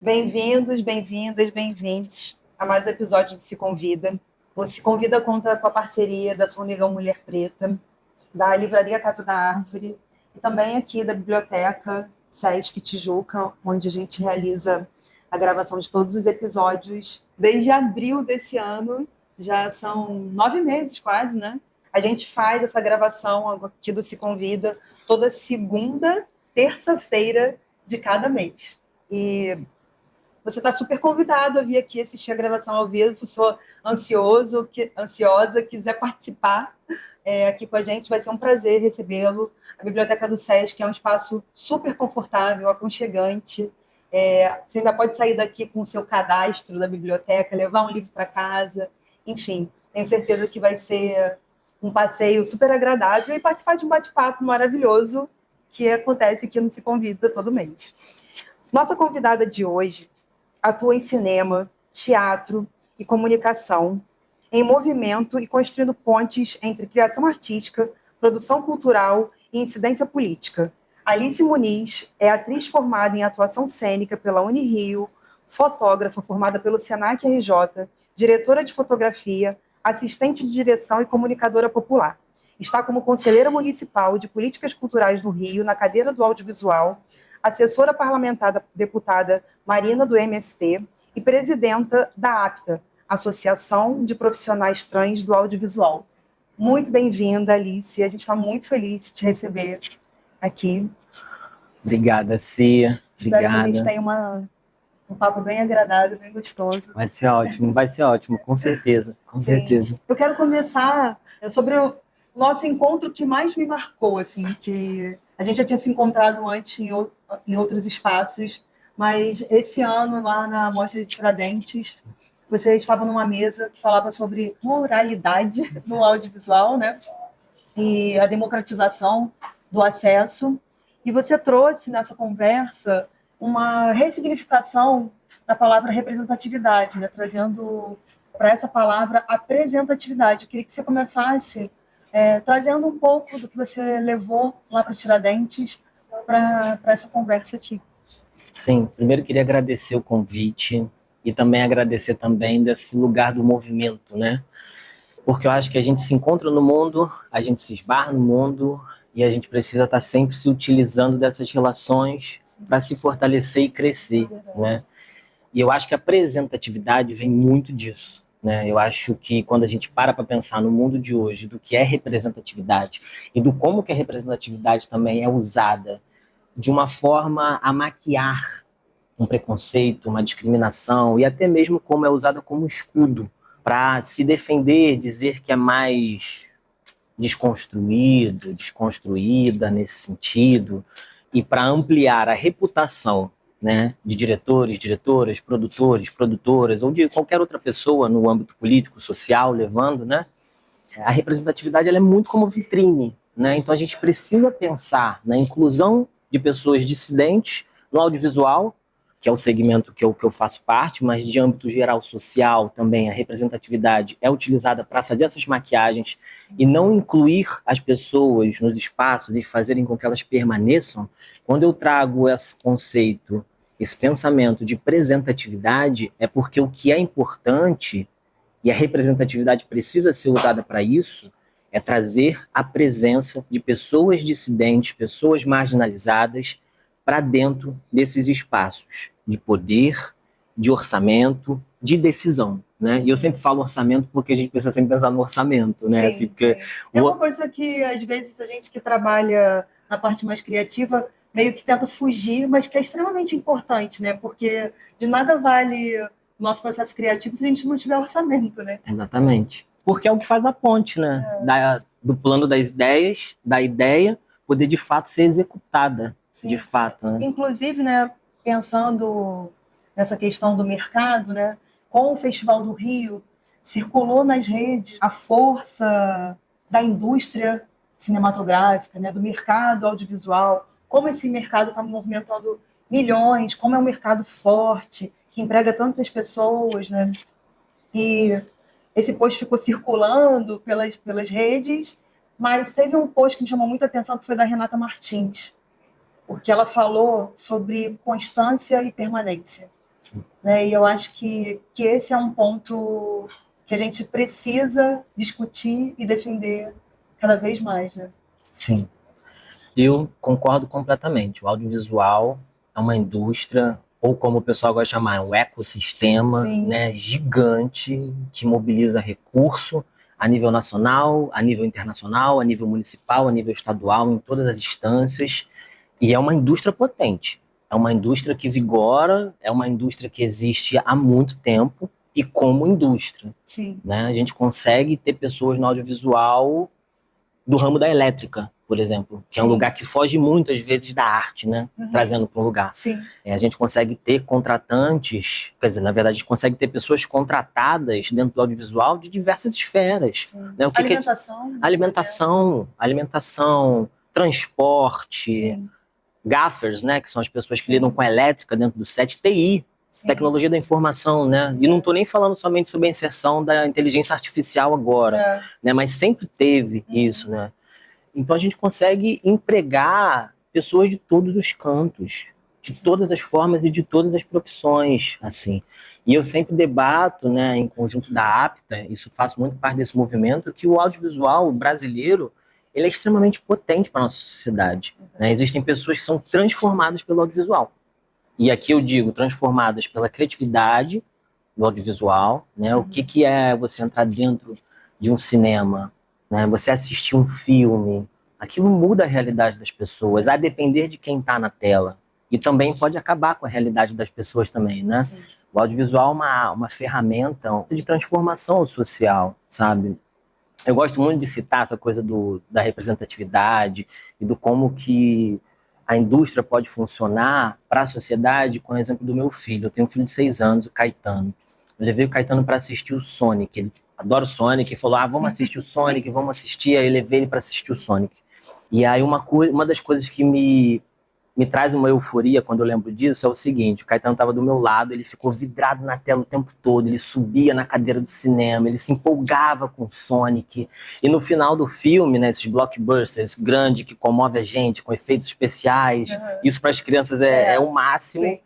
Bem-vindos, bem-vindas, bem-vindos a mais um episódio do Se Convida. O Se Convida conta com a parceria da Sonegão Mulher Preta, da Livraria Casa da Árvore e também aqui da Biblioteca Sesc Tijuca, onde a gente realiza a gravação de todos os episódios desde abril desse ano. Já são 9 meses quase, né? A gente faz essa gravação aqui do Se Convida toda segunda, terça-feira de cada mês. E você está super convidado a vir aqui assistir a gravação ao vivo. Sou ansiosa, quiser participar aqui com a gente, vai ser um prazer recebê-lo. A Biblioteca do Sesc é um espaço super confortável, aconchegante. Você ainda pode sair daqui com o seu cadastro da biblioteca, levar um livro para casa. Enfim, tenho certeza que vai ser um passeio super agradável e participar de um bate-papo maravilhoso que acontece aqui no Se Convida todo mês. Nossa convidada de hoje atua em cinema, teatro e comunicação, em movimento e construindo pontes entre criação artística, produção cultural e incidência política. Alice Muniz é atriz formada em atuação cênica pela Unirio, fotógrafa formada pelo Senac RJ, diretora de fotografia, assistente de direção e comunicadora popular. Está como conselheira municipal de políticas culturais no Rio, na cadeira do audiovisual, assessora parlamentar da deputada Marina do MST e presidenta da APTA, Associação de Profissionais Trans do Audiovisual. Muito bem-vinda, Alice. A gente está muito feliz de te receber aqui. Obrigada, Cia. Espero que a gente tenha um papo bem agradável, bem gostoso. Vai ser ótimo, com certeza. Com certeza. Eu quero começar sobre o nosso encontro que mais me marcou, assim, que a gente já tinha se encontrado antes em outros espaços, mas esse ano, lá na Mostra de Tiradentes, você estava numa mesa que falava sobre pluralidade no audiovisual, né? E a democratização do acesso. E você trouxe nessa conversa uma ressignificação da palavra representatividade, né? Trazendo para essa palavra apresentatividade. Eu queria que você começasse trazendo um pouco do que você levou lá para Tiradentes para essa conversa aqui. Sim, primeiro queria agradecer o convite e também agradecer também desse lugar do movimento, né? Porque eu acho que a gente se encontra no mundo, a gente se esbarra no mundo e a gente precisa estar sempre se utilizando dessas relações para se fortalecer e crescer, né? E eu acho que a representatividade vem muito disso, né? Eu acho que quando a gente para pensar no mundo de hoje, do que é representatividade e do como que a representatividade também é usada de uma forma a maquiar um preconceito, uma discriminação e até mesmo como é usada como escudo para se defender, dizer que é mais desconstruído, desconstruída nesse sentido e para ampliar a reputação, né, de diretores, diretoras, produtores, produtoras ou de qualquer outra pessoa no âmbito político, social, levando, né, a representatividade ela é muito como vitrine, né? Então a gente precisa pensar na inclusão de pessoas dissidentes no audiovisual, que é o segmento que eu faço parte, mas de âmbito geral social também a representatividade é utilizada para fazer essas maquiagens e não incluir as pessoas nos espaços e fazerem com que elas permaneçam. Quando eu trago esse conceito, esse pensamento de representatividade, é porque o que é importante e a representatividade precisa ser usada para isso, é trazer a presença de pessoas dissidentes, pessoas marginalizadas para dentro desses espaços de poder, de orçamento, de decisão, né? E eu sempre falo orçamento porque a gente precisa sempre pensar no orçamento, né? Sim, assim, porque sim. É uma coisa que, às vezes, a gente que trabalha na parte mais criativa meio que tenta fugir, mas que é extremamente importante, né? Porque de nada vale o nosso processo criativo se a gente não tiver orçamento, né? Exatamente. Porque é o que faz a ponte, né? Do plano das ideias, da ideia, poder de fato ser executada. Sim. De fato, né? Inclusive, né, pensando nessa questão do mercado, né, com o Festival do Rio, circulou nas redes a força da indústria cinematográfica, né, do mercado audiovisual, como esse mercado está movimentando milhões, como é um mercado forte, que emprega tantas pessoas, né? E esse post ficou circulando pelas redes, mas teve um post que me chamou muita atenção, que foi da Renata Martins, porque ela falou sobre constância e permanência. né? E eu acho que esse é um ponto que a gente precisa discutir e defender cada vez mais, né? Sim, eu concordo completamente. O audiovisual é uma indústria, ou como o pessoal gosta de chamar, é um ecossistema, Sim, né, gigante que mobiliza recurso a nível nacional, a nível internacional, a nível municipal, a nível estadual, em todas as instâncias. E é uma indústria potente. É uma indústria que vigora, é uma indústria que existe há muito tempo e como indústria, sim. né? A gente consegue ter pessoas no audiovisual do ramo da elétrica, por exemplo, que é um Sim. lugar que foge muito, às vezes, da arte, né? Uhum. Trazendo para um lugar. Sim. A gente consegue ter contratantes, quer dizer, na verdade, a gente consegue ter pessoas contratadas dentro do audiovisual de diversas esferas. Né? O que Alimentação. alimentação, transporte, Sim. gaffers, né, que são as pessoas que Sim. lidam com a elétrica dentro do set, TI, Sim. tecnologia da informação, né? E não estou nem falando somente sobre a inserção da inteligência artificial agora, né? Mas sempre teve isso, né? Então a gente consegue empregar pessoas de todos os cantos, de todas as formas e de todas as profissões, assim. E eu sempre debato, né, em conjunto da APTA, isso faz muito parte desse movimento, que o audiovisual brasileiro ele é extremamente potente para a nossa sociedade. Né? Existem pessoas que são transformadas pelo audiovisual. E aqui eu digo transformadas pela criatividade do audiovisual, né? O que é você entrar dentro de um cinema, né? Você assistir um filme, aquilo muda a realidade das pessoas, a depender de quem está na tela. E também pode acabar com a realidade das pessoas também, né? Sim. O audiovisual é uma ferramenta de transformação social, sabe? Eu gosto muito de citar essa coisa da representatividade e do como que a indústria pode funcionar para a sociedade, com o exemplo do meu filho. Eu tenho um filho de 6 anos, o Caetano. Eu levei o Caetano para assistir o Sonic. Ele adora o Sonic e falou: vamos assistir o Sonic, vamos assistir. Aí eu levei ele para assistir o Sonic. E aí uma das coisas que me traz uma euforia quando eu lembro disso é o seguinte: o Caetano estava do meu lado, ele ficou vidrado na tela o tempo todo, ele subia na cadeira do cinema, ele se empolgava com o Sonic, e no final do filme, né, esses blockbusters grandes que comove a gente, com efeitos especiais, isso para as crianças é o máximo. Sim.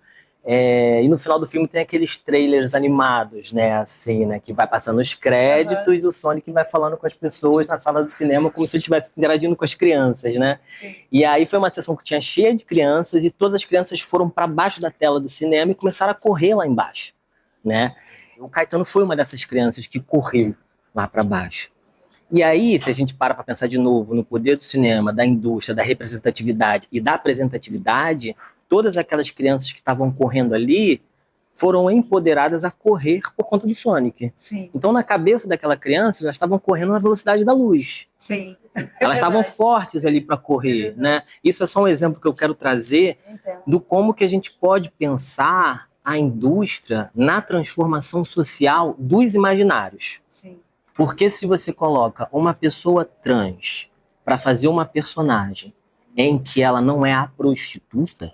E no final do filme tem aqueles trailers animados, né, assim, né, que vai passando os créditos e o Sonic vai falando com as pessoas na sala do cinema como se ele estivesse interagindo com as crianças, né? Sim. E aí foi uma sessão que tinha cheia de crianças e todas as crianças foram para baixo da tela do cinema e começaram a correr lá embaixo, né? O Caetano foi uma dessas crianças que correu lá para baixo. E aí, se a gente para pensar de novo no poder do cinema, da indústria, da representatividade e da apresentatividade, todas aquelas crianças que estavam correndo ali foram empoderadas a correr por conta do Sonic. Sim. Então, na cabeça daquela criança, elas estavam correndo na velocidade da luz. Sim. Elas estavam fortes ali para correr, né? Isso é só um exemplo que eu quero trazer do como que a gente pode pensar a indústria na transformação social dos imaginários. Sim. Porque se você coloca uma pessoa trans para fazer uma personagem em que ela não é a prostituta,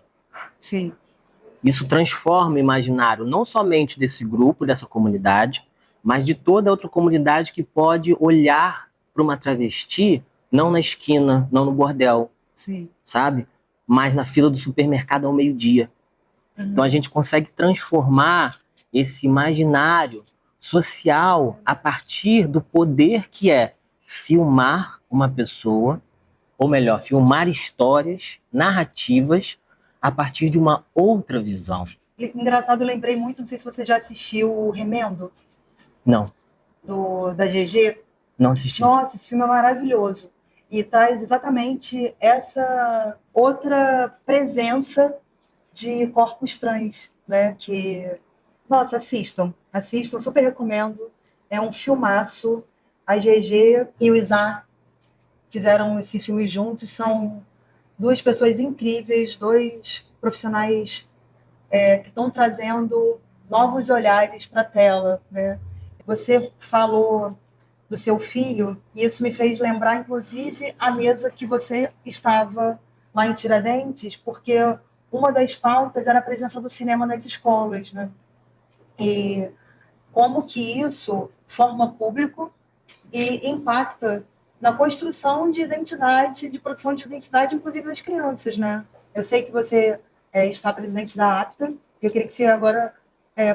sim, isso transforma o imaginário não somente desse grupo, dessa comunidade, mas de toda outra comunidade que pode olhar para uma travesti não na esquina, não no bordel, sim, sabe? Mas na fila do supermercado ao meio-dia. Então a gente consegue transformar esse imaginário social a partir do poder que é filmar uma pessoa, ou melhor, filmar histórias, narrativas, a partir de uma outra visão. Engraçado, eu lembrei muito, não sei se você já assistiu o Remendo. Não. Da GG. Não assisti. Nossa, esse filme é maravilhoso. E traz exatamente essa outra presença de corpos trans, né? Que, nossa, assistam, super recomendo. É um filmaço. A GG e o Isar fizeram esse filme juntos, são duas pessoas incríveis, dois profissionais que estão trazendo novos olhares para a tela, né? Você falou do seu filho, e isso me fez lembrar, inclusive, a mesa que você estava lá em Tiradentes, porque uma das pautas era a presença do cinema nas escolas, né? E como que isso forma público e impacta na construção de identidade, de produção de identidade, inclusive das crianças, né? Eu sei que você está presidente da APTA, e eu queria que você agora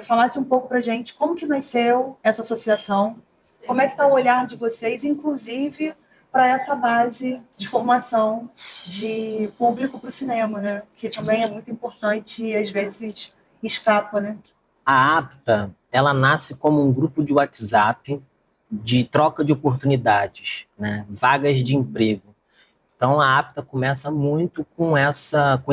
falasse um pouco para a gente como que nasceu essa associação, como é que está o olhar de vocês, inclusive para essa base de formação de público para o cinema, né? Que também é muito importante e às vezes escapa, né? A APTA, ela nasce como um grupo de WhatsApp de troca de oportunidades, né? Vagas de emprego. Então, a APTA começa muito com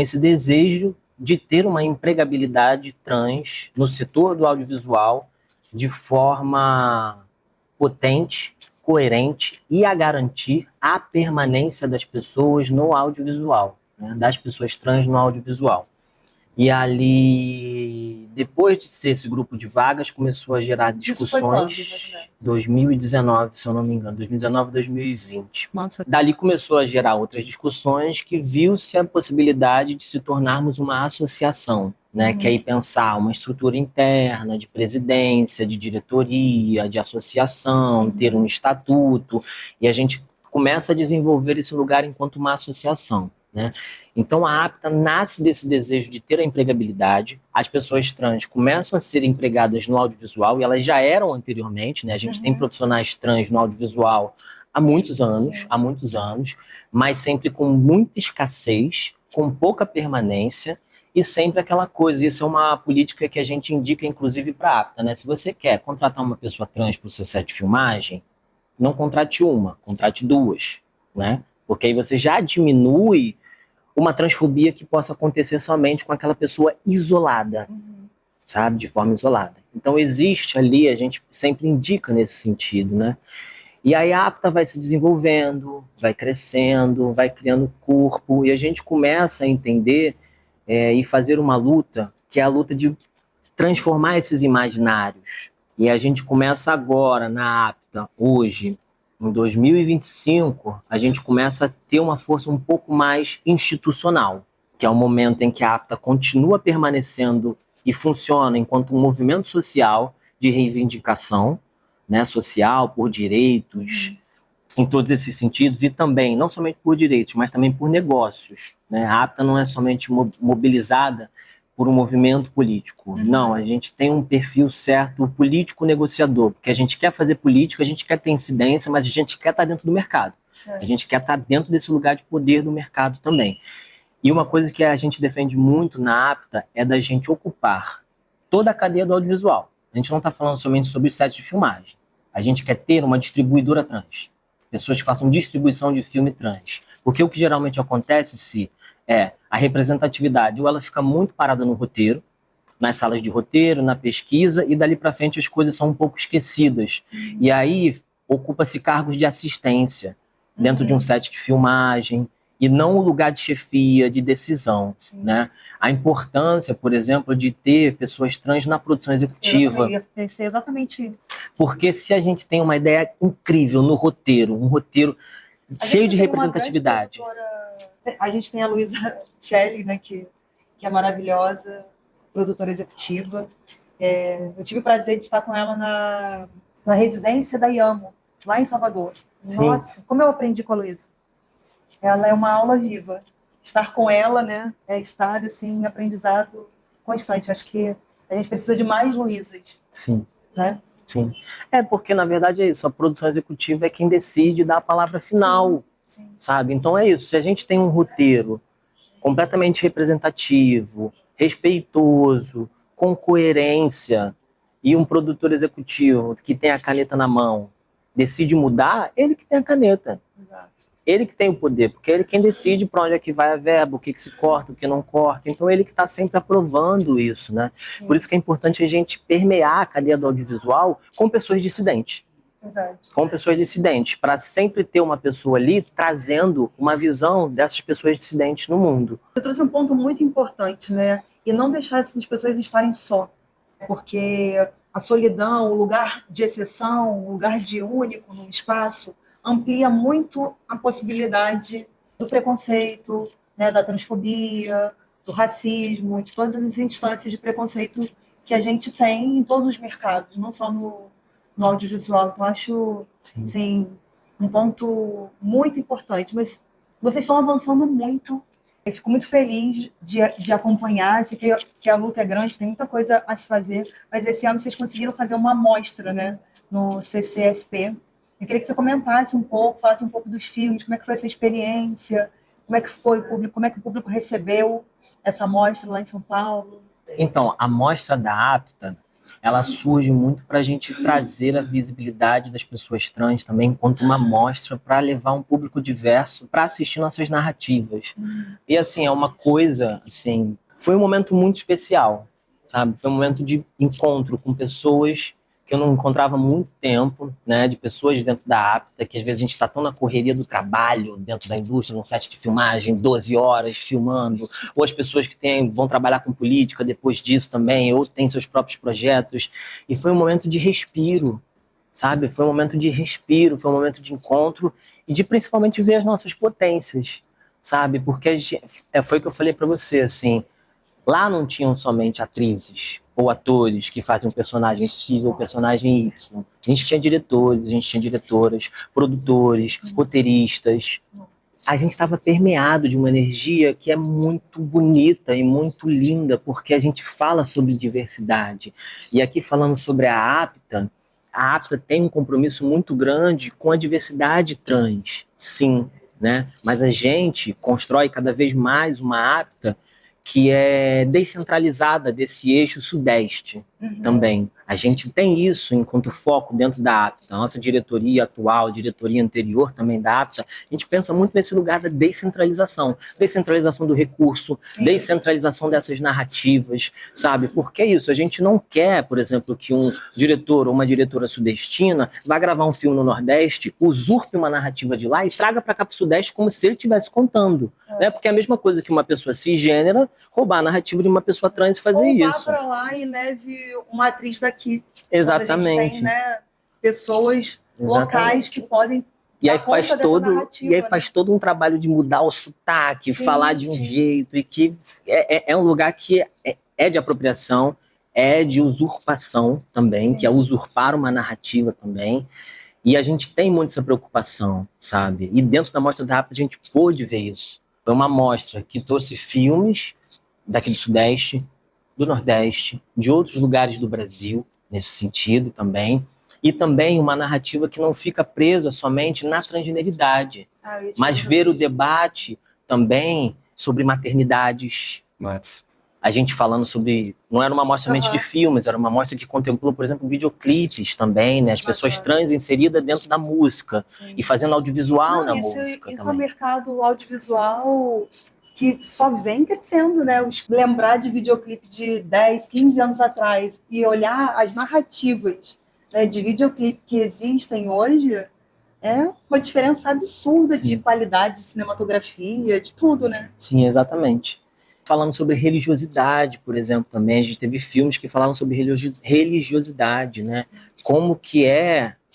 esse desejo de ter uma empregabilidade trans no setor do audiovisual de forma potente, coerente e a garantir a permanência das pessoas no audiovisual, né? Das pessoas trans no audiovisual. E ali, depois de ser esse grupo de vagas, começou a gerar discussões. 2019, se eu não me engano, 2019, 2020. Nossa. Dali começou a gerar outras discussões que viu-se a possibilidade de se tornarmos uma associação, né? Que aí pensar uma estrutura interna de presidência, de diretoria, de associação, ter um estatuto, e a gente começa a desenvolver esse lugar enquanto uma associação, né? Então, a APTA nasce desse desejo de ter a empregabilidade. As pessoas trans começam a ser empregadas no audiovisual, e elas já eram anteriormente, né? A gente tem profissionais trans no audiovisual há muitos anos, mas sempre com muita escassez, com pouca permanência, e sempre aquela coisa. Isso é uma política que a gente indica, inclusive, para a APTA, né? Se você quer contratar uma pessoa trans para o seu set de filmagem, não contrate uma, contrate duas, né? Porque aí você já diminui uma transfobia que possa acontecer somente com aquela pessoa isolada, sabe? De forma isolada. Então existe ali, a gente sempre indica nesse sentido, né? E aí a APTA vai se desenvolvendo, vai crescendo, vai criando corpo, e a gente começa a entender e fazer uma luta, que é a luta de transformar esses imaginários. E a gente começa agora na APTA, hoje, em 2025, a gente começa a ter uma força um pouco mais institucional, que é o momento em que a APTA continua permanecendo e funciona enquanto um movimento social de reivindicação, né, social, por direitos, em todos esses sentidos, e também, não somente por direitos, mas também por negócios, né? A APTA não é somente mobilizada por um movimento político. Não, a gente tem um perfil certo político negociador, porque a gente quer fazer política, a gente quer ter incidência, mas a gente quer estar dentro do mercado. Certo. A gente quer estar dentro desse lugar de poder do mercado também. E uma coisa que a gente defende muito na APTA é da gente ocupar toda a cadeia do audiovisual. A gente não está falando somente sobre set de filmagem. A gente quer ter uma distribuidora trans. Pessoas que façam distribuição de filme trans. Porque o que geralmente acontece é a representatividade, ou ela fica muito parada no roteiro, nas salas de roteiro, na pesquisa, e dali para frente as coisas são um pouco esquecidas. E aí ocupa-se cargos de assistência dentro de um set de filmagem, e não o lugar de chefia, de decisão, né? A importância, por exemplo, de ter pessoas trans na produção executiva. Eu ia pensar exatamente isso. Porque se a gente tem uma ideia incrível no roteiro, um roteiro cheio de representatividade. A gente tem a Luísa Shelley, né, que é maravilhosa, produtora executiva. Eu tive o prazer de estar com ela na residência da IAMO, lá em Salvador. Sim. Nossa, como eu aprendi com a Luísa. Ela é uma aula viva. Estar com ela, né, é estar assim, em aprendizado constante. Acho que a gente precisa de mais Luísas. Sim. Né? Sim. Porque, na verdade, é isso. A produção executiva é quem decide dar a palavra final, sim. Sabe? Então é isso. Se a gente tem um roteiro completamente representativo, respeitoso, com coerência, e um produtor executivo que tem a caneta na mão decide mudar, ele que tem a caneta. Exato. Ele que tem o poder, porque ele quem decide para onde é que vai a verba, o que se corta, o que não corta. Então ele que está sempre aprovando isso, né? Sim. Por isso que é importante a gente permear a cadeia do audiovisual com pessoas dissidentes. Verdade. Com pessoas dissidentes, para sempre ter uma pessoa ali trazendo uma visão dessas pessoas dissidentes no mundo. Você trouxe um ponto muito importante, né? E não deixar essas pessoas estarem só. Porque a solidão, o lugar de exceção, o lugar de único no espaço, amplia muito a possibilidade do preconceito, né, da transfobia, do racismo, de todas as instâncias de preconceito que a gente tem em todos os mercados, não só no audiovisual. Então, acho assim, um ponto muito importante. Mas vocês estão avançando muito Eu fico muito feliz de acompanhar. Sei que a luta é grande, tem muita coisa a se fazer, mas esse ano vocês conseguiram fazer uma amostra, né, no CCSP. Eu queria que você comentasse um pouco, falasse um pouco dos filmes, como é que foi essa experiência, como é que foi o público, como é que o público recebeu essa amostra lá em São Paulo. Então, a mostra da APTA, ela surge muito para a gente trazer a visibilidade das pessoas trans também enquanto uma mostra para levar um público diverso para assistir nossas narrativas. E assim, é uma coisa, assim, foi um momento muito especial, sabe? Foi um momento de encontro com pessoas que eu não encontrava há muito tempo, né? De pessoas dentro da APTA, que às vezes a gente está tão na correria do trabalho, dentro da indústria, num set de filmagem, 12 horas filmando, ou as pessoas que vão trabalhar com política depois disso também, ou têm seus próprios projetos. E foi um momento de respiro, sabe? Foi um momento de respiro, foi um momento de encontro e de principalmente ver as nossas potências, sabe? Porque foi o que eu falei para você, assim, lá não tinham somente atrizes ou atores que fazem um personagem X ou personagem Y. A gente tinha diretores, a gente tinha diretoras, produtores, roteiristas. A gente estava permeado de uma energia que é muito bonita e muito linda, porque a gente fala sobre diversidade. E aqui falando sobre a APTA tem um compromisso muito grande com a diversidade trans, sim, né? Mas a gente constrói cada vez mais uma APTA que é descentralizada desse eixo sudeste também. A gente tem isso enquanto foco dentro da APTA. A nossa diretoria atual, a diretoria anterior também da APTA, a gente pensa muito nesse lugar da descentralização. Descentralização do recurso, sim, descentralização dessas narrativas, sabe? Porque é isso, a gente não quer, por exemplo, que um diretor ou uma diretora sudestina vá gravar um filme no Nordeste, usurpe uma narrativa de lá e traga para cá para o Sudeste como se ele estivesse contando. Né? Porque é a mesma coisa que uma pessoa cisgênera roubar a narrativa de uma pessoa trans e fazer ou isso. Ou vá para lá e leve uma atriz daqui. Exatamente. A gente tem, né, pessoas locais que podem e aí faz todo um trabalho de mudar o sotaque, sim, falar de um jeito, e que é um lugar que é de apropriação, é de usurpação também, sim, que é usurpar uma narrativa também. E a gente tem muito essa preocupação, sabe? E dentro da Mostra da APTA a gente pôde ver isso. Foi uma mostra que trouxe filmes daqui do Sudeste, do Nordeste, de outros lugares do Brasil, nesse sentido também, e também uma narrativa que não fica presa somente na transgeneridade, mas ver o debate também sobre maternidades. A gente falando sobre... Não era uma mostra somente de filmes, era uma mostra que contemplou, por exemplo, videoclipes também, né? As pessoas trans inseridas dentro da música, sim, e fazendo audiovisual na música. Isso é um mercado audiovisual que só vem crescendo, né? Lembrar de videoclipe de 10, 15 anos atrás e olhar as narrativas, né, de videoclipe que existem hoje é uma diferença absurda, sim, de qualidade de cinematografia, de tudo, né? Sim, exatamente. Falando sobre religiosidade, por exemplo, também a gente teve filmes que falavam sobre religiosidade, né? Como que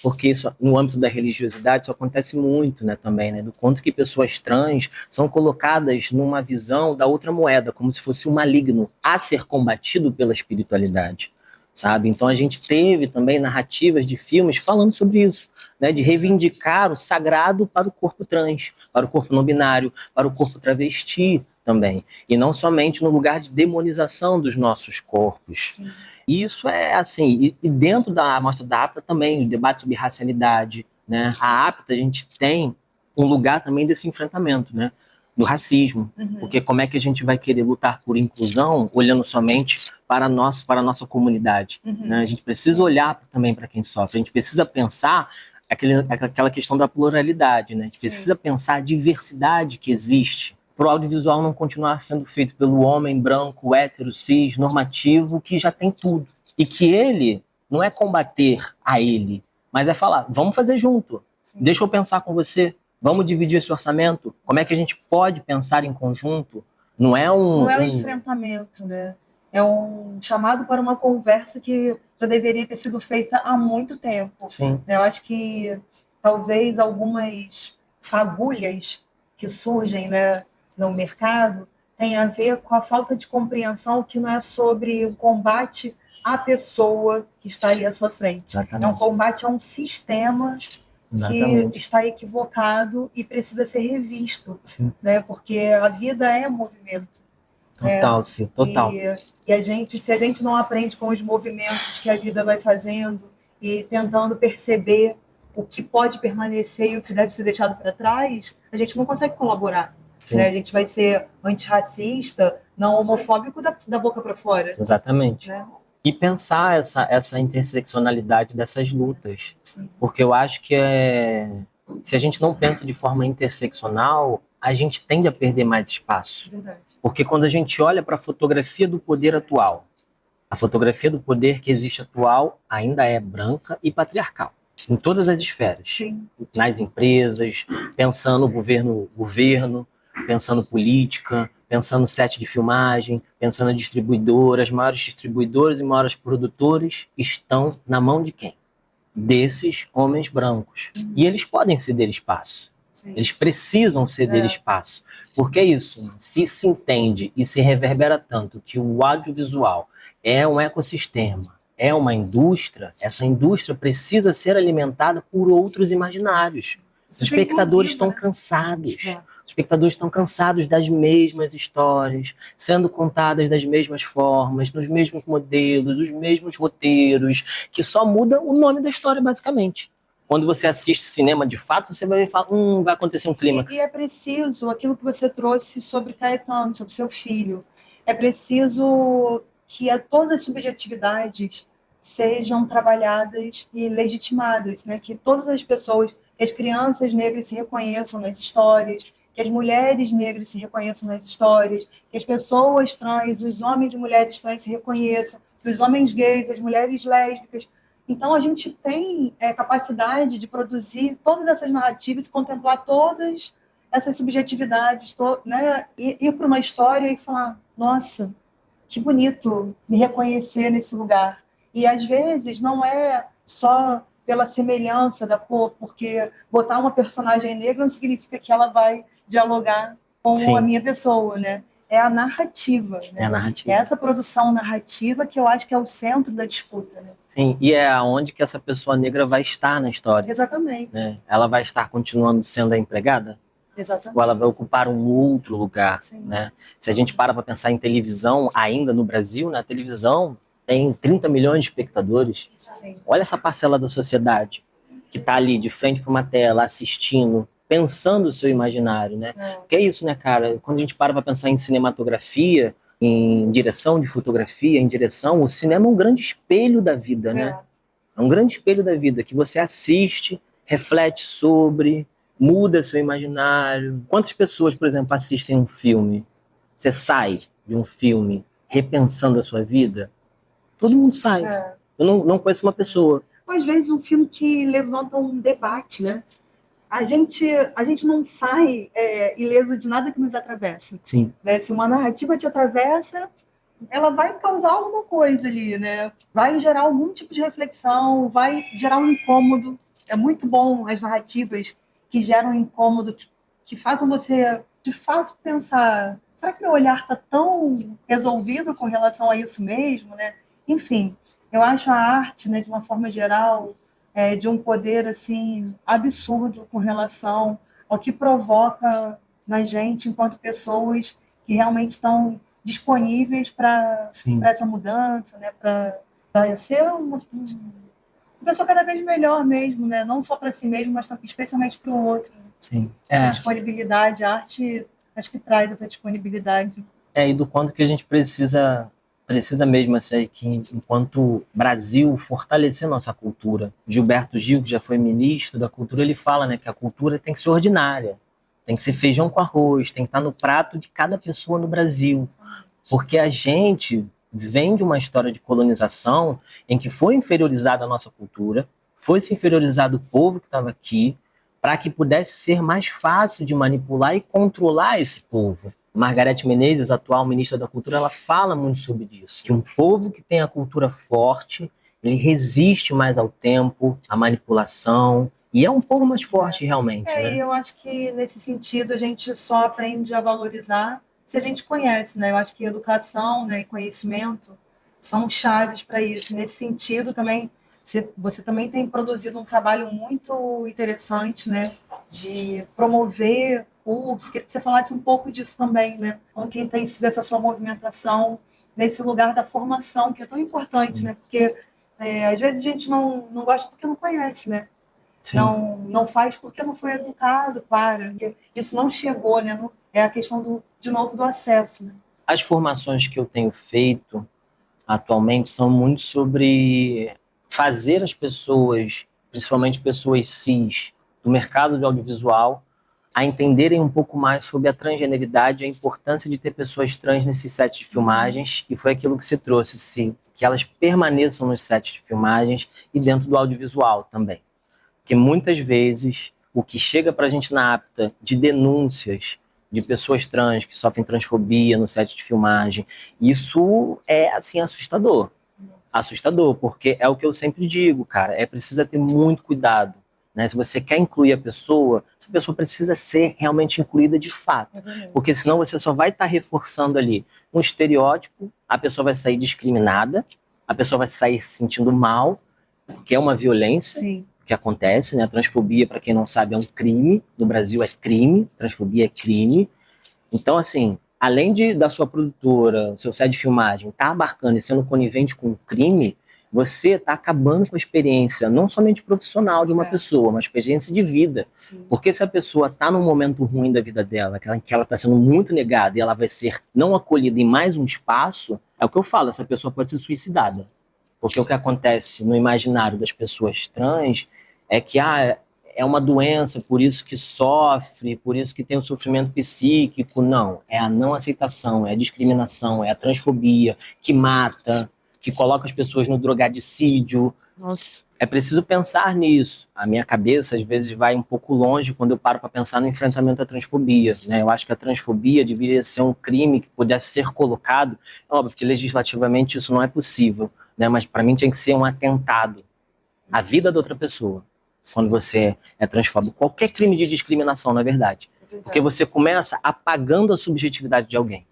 porque isso, no âmbito da religiosidade isso acontece muito, né, também, né, do quanto que pessoas trans são colocadas numa visão da outra moeda, como se fosse um maligno a ser combatido pela espiritualidade, sabe? Então a gente teve também narrativas de filmes falando sobre isso, né, de reivindicar o sagrado para o corpo trans, para o corpo não binário, para o corpo travesti também, e não somente no lugar de demonização dos nossos corpos. Sim. Isso é assim, e dentro da Mostra da APTA também, o debate sobre racialidade, né? A APTA, a gente tem um lugar também desse enfrentamento, né? Do racismo, porque como é que a gente vai querer lutar por inclusão olhando somente para a nossa comunidade, né? A gente precisa olhar também para quem sofre, a gente precisa pensar aquela questão da pluralidade, né? A gente precisa pensar a diversidade que existe, para o audiovisual não continuar sendo feito pelo homem branco, hétero, cis, normativo, que já tem tudo. E que ele não é combater a ele, mas é falar, vamos fazer junto. Sim. Deixa eu pensar com você, vamos dividir esse orçamento. Como é que a gente pode pensar em conjunto? Não é um enfrentamento, né? É um chamado para uma conversa que já deveria ter sido feita há muito tempo. Sim. Eu acho que talvez algumas fagulhas que surgem, né, no mercado, tem a ver com a falta de compreensão que não é sobre o combate à pessoa que está ali à sua frente. Exatamente. É um combate a um sistema que está equivocado e precisa ser revisto, né? Porque a vida é movimento. Total, sim, total. E se a gente não aprende com os movimentos que a vida vai fazendo e tentando perceber o que pode permanecer e o que deve ser deixado para trás, a gente não consegue colaborar. Né? A gente vai ser antirracista, não homofóbico da boca para fora. Exatamente. Né? E pensar essa interseccionalidade dessas lutas. Sim. Porque eu acho que se a gente não pensa de forma interseccional, a gente tende a perder mais espaço. Verdade. Porque quando a gente olha para a fotografia do poder atual, a fotografia do poder que existe atual ainda é branca e patriarcal. Em todas as esferas. Sim. Nas empresas, pensando governo, pensando política, pensando set de filmagem, pensando distribuidoras, maiores distribuidores e maiores produtores estão na mão de quem? Desses homens brancos. E eles podem ceder espaço. Sim. Eles precisam ceder espaço. Porque é isso, se entende e se reverbera tanto que o audiovisual é um ecossistema, é uma indústria, essa indústria precisa ser alimentada por outros imaginários. Os espectadores estão cansados. Os espectadores estão cansados das mesmas histórias, sendo contadas das mesmas formas, nos mesmos modelos, dos mesmos roteiros, que só muda o nome da história, basicamente. Quando você assiste cinema de fato, você vai falar, vai acontecer um clímax. E é preciso, aquilo que você trouxe sobre Caetano, sobre seu filho, é preciso que todas as subjetividades sejam trabalhadas e legitimadas, né? Que todas as pessoas, que as crianças negras se reconheçam nas histórias, que as mulheres negras se reconheçam nas histórias, que as pessoas trans, os homens e mulheres trans se reconheçam, que os homens gays, as mulheres lésbicas. Então, a gente tem capacidade de produzir todas essas narrativas, contemplar todas essas subjetividades, né? E ir para uma história e falar, nossa, que bonito me reconhecer nesse lugar. E, às vezes, não é só pela semelhança da cor, porque botar uma personagem negra não significa que ela vai dialogar com Sim. a minha pessoa, né? É a narrativa. Né? É a narrativa. É essa produção narrativa que eu acho que é o centro da disputa, né? Sim, e é aonde que essa pessoa negra vai estar na história. Exatamente. Né? Ela vai estar continuando sendo a empregada? Exatamente. Ou ela vai ocupar um outro lugar? Né? Se a gente para pensar em televisão, ainda no Brasil, na televisão tem 30 milhões de espectadores. Sim. Olha essa parcela da sociedade que está ali de frente para uma tela, assistindo, pensando o seu imaginário. Né? Que é isso, né, cara? Quando a gente para pensar em cinematografia, em direção de fotografia, em direção, o cinema é um grande espelho da vida, né? É um grande espelho da vida, que você assiste, reflete sobre, muda seu imaginário. Quantas pessoas, por exemplo, assistem um filme? Você sai de um filme repensando a sua vida? Todo mundo sai. Eu não conheço uma pessoa. Às vezes um filme que levanta um debate, né? A gente não sai ileso de nada que nos atravessa. Sim. Né? Se uma narrativa te atravessa, ela vai causar alguma coisa ali, né? Vai gerar algum tipo de reflexão, vai gerar um incômodo. É muito bom as narrativas que geram incômodo, que façam você, de fato, pensar, será que meu olhar está tão resolvido com relação a isso mesmo, né? Enfim, eu acho a arte, né, de uma forma geral, de um poder assim absurdo com relação ao que provoca na gente enquanto pessoas que realmente estão disponíveis para essa mudança, né? Para ser uma pessoa cada vez melhor mesmo, né? Não só para si mesmo, mas especialmente para o outro. Sim. A disponibilidade, a arte acho que traz essa disponibilidade. E do quanto que a gente precisa mesmo, assim, que enquanto Brasil, fortalecer nossa cultura. Gilberto Gil, que já foi ministro da cultura, ele fala, né, que a cultura tem que ser ordinária, tem que ser feijão com arroz, tem que estar no prato de cada pessoa no Brasil. Porque a gente vem de uma história de colonização em que foi inferiorizada a nossa cultura, foi se inferiorizado o povo que estava aqui, para que pudesse ser mais fácil de manipular e controlar esse povo. Margarete Menezes, atual ministra da Cultura, ela fala muito sobre isso. Que um povo que tem a cultura forte, ele resiste mais ao tempo, à manipulação, e é um povo mais forte realmente. Né? E eu acho que, nesse sentido, a gente só aprende a valorizar se a gente conhece, né? Eu acho que educação, né, e conhecimento são chaves para isso. Nesse sentido, também, Você também tem produzido um trabalho muito interessante, né, de promover cursos. Queria que você falasse um pouco disso também, né? Como que tem sido essa sua movimentação nesse lugar da formação, que é tão importante, Sim. né? Porque às vezes a gente não gosta porque não conhece, né? Sim. Não faz porque não foi educado para. Isso não chegou, né? É a questão, de novo, do acesso, né? As formações que eu tenho feito atualmente são muito sobre fazer as pessoas, principalmente pessoas cis, do mercado de audiovisual, a entenderem um pouco mais sobre a transgeneridade e a importância de ter pessoas trans nesses sets de filmagens, e foi aquilo que você trouxe, sim, que elas permaneçam nos sets de filmagens e dentro do audiovisual também. Porque muitas vezes o que chega para a gente na APTA de denúncias de pessoas trans que sofrem transfobia no set de filmagem, isso é, assim, assustador. Assustador, porque é o que eu sempre digo, cara, precisa ter muito cuidado. Né? Se você quer incluir a pessoa, essa pessoa precisa ser realmente incluída de fato. Porque senão você só vai estar reforçando ali um estereótipo, a pessoa vai sair discriminada, a pessoa vai sair se sentindo mal, porque é uma violência. Sim. Que acontece, né? A transfobia, para quem não sabe, é um crime. No Brasil é crime, transfobia é crime. Então, assim, além da sua produtora, seu set de filmagem, tá abarcando e sendo conivente com o crime, você está acabando com a experiência, não somente profissional de uma pessoa, mas experiência de vida. Sim. Porque se a pessoa está num momento ruim da vida dela, que ela está sendo muito negada e ela vai ser não acolhida em mais um espaço, é o que eu falo, essa pessoa pode ser suicidada. Porque o que acontece no imaginário das pessoas trans é que é uma doença, por isso que sofre, por isso que tem o sofrimento psíquico. Não, é a não aceitação, é a discriminação, é a transfobia que mata, que coloca as pessoas no drogadicídio. Nossa. É preciso pensar nisso. A minha cabeça, às vezes, vai um pouco longe quando eu paro para pensar no enfrentamento à transfobia. Né? Eu acho que a transfobia deveria ser um crime que pudesse ser colocado. Óbvio que legislativamente isso não é possível, né? Mas para mim tinha que ser um atentado à vida da outra pessoa. Quando você é transfóbico, qualquer crime de discriminação, na verdade. Porque você começa apagando a subjetividade de alguém.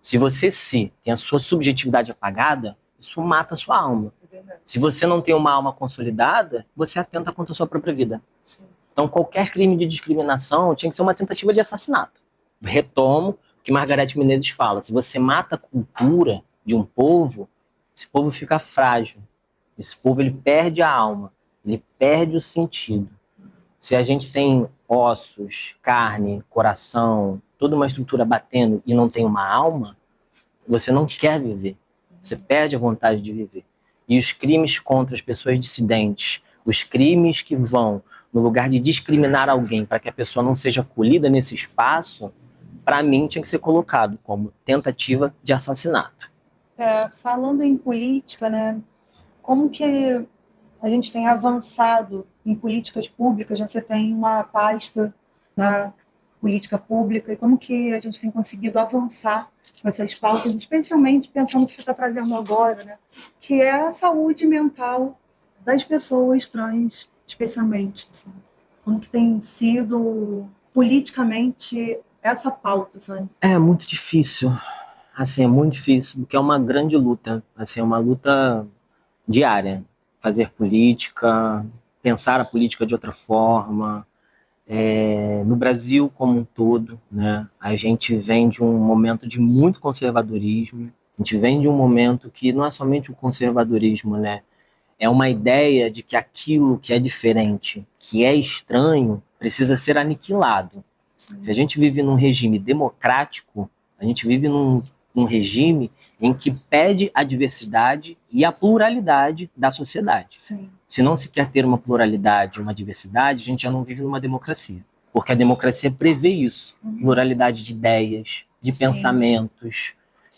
Se você tem a sua subjetividade apagada, isso mata a sua alma. Se você não tem uma alma consolidada, você atenta contra a sua própria vida. Sim. Então, qualquer crime de discriminação tinha que ser uma tentativa de assassinato. Retomo o que Margareth Menezes fala. Se você mata a cultura de um povo, esse povo fica frágil. Esse povo ele perde a alma. Ele perde o sentido. Se a gente tem ossos, carne, coração, toda uma estrutura batendo e não tem uma alma, você não quer viver. Você perde a vontade de viver. E os crimes contra as pessoas dissidentes, os crimes que vão no lugar de discriminar alguém para que a pessoa não seja acolhida nesse espaço, para mim tinha que ser colocado como tentativa de assassinato. Falando em política, né? Como que a gente tem avançado em políticas públicas? Você tem uma pasta na política pública, e como que a gente tem conseguido avançar com essas pautas, especialmente pensando no que você está trazendo agora, né? Que é a saúde mental das pessoas trans, especialmente. Assim. Como que tem sido politicamente essa pauta, sabe? É muito difícil, assim, é muito difícil, porque é uma grande luta, assim, é uma luta diária. Fazer política, pensar a política de outra forma. No Brasil como um todo, né, a gente vem de um momento de muito conservadorismo, a gente vem de um momento que não é somente o conservadorismo, né, é uma ideia de que aquilo que é diferente, que é estranho, precisa ser aniquilado. Sim. Se a gente vive num regime democrático, a gente vive num regime em que pede a diversidade e a pluralidade da sociedade. Sim. Se não se quer ter uma pluralidade, uma diversidade, a gente já não vive numa democracia. Porque a democracia prevê isso, pluralidade de ideias, de pensamentos.